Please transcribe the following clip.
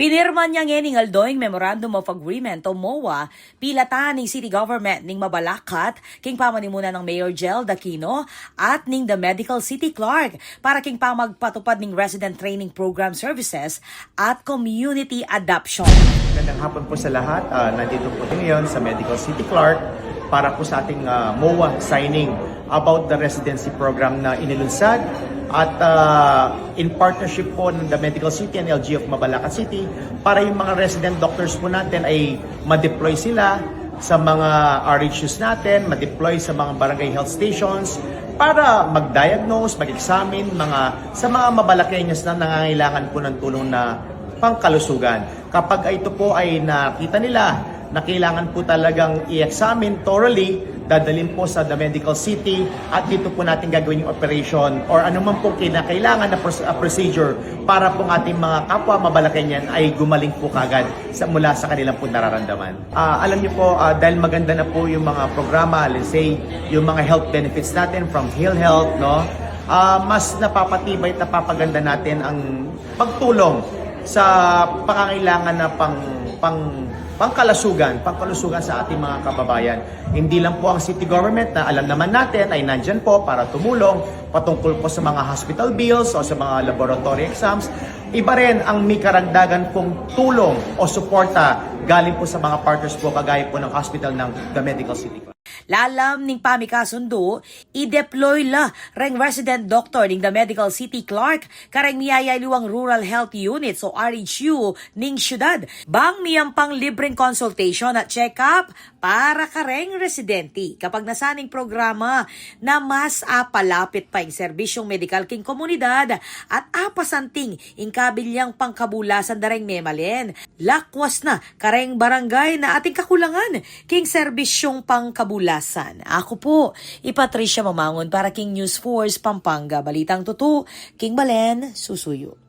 Pinirma niya ng aldoing Memorandum of Agreement o MOA pilatan ng City Government ning Mabalacat king pamanimunan ng Mayor Jel Daquino at ning the Medical City Clark para king pamagpatupad ning Resident Training Program Services at Community Adoption. Magandang hapon po sa lahat. Nandito po ngayon sa Medical City Clark para po sa ating MOA signing about the residency program na inilunsad at in partnership po ng the Medical City and LG of Mabalacat City para yung mga resident doctors po natin ay ma-deploy sila sa mga RHUs natin, ma-deploy sa mga barangay health stations para mag-diagnose, mag-examine sa mga Mabalaqueños na nangangailangan po ng tulong na pangkalusugan. Kapag ito po ay nakita nila na kailangan po talagang i-examine thoroughly, dadalhin po sa the Medical City at dito po natin gagawin yung operation or anuman po kinakailangan na procedure para po ating mga kapwa Mabalaqueñan ay gumaling po kagad mula sa kanilang po nararamdaman. Alam niyo po, dahil maganda na po yung mga programa, let's say, yung mga health benefits natin from PhilHealth, no? Mas napapatibay at napapaganda natin ang pagtulong sa pangangailangan na pangkalusugan sa ating mga kababayan. Hindi lang po ang city government na alam naman natin ay nandyan po para tumulong patungkol po sa mga hospital bills o sa mga laboratory exams. Iba rin ang may karagdagan pong tulong o suporta galing po sa mga partners po kagaya po ng hospital ng The Medical City. Lalam ning pamikasundo, i-deploy la reng resident doctor ning the Medical City Clark kareng miyayay luwang Rural Health Units o RHU ning syudad. Bang miyang pang libreng consultation at check-up para kareng residente kapag nasaning programa na mas apalapit pa ing serbisyong medikal king komunidad at apasanting ing kabilyang pangkabulasan dareng memalen. Lakwas na kareng barangay na ating kakulangan king serbisyong pangkabulasan. Ako po, Patricia Mamangon para King News Force Pampanga. Balitang Tutu, King Balen, Susuyo.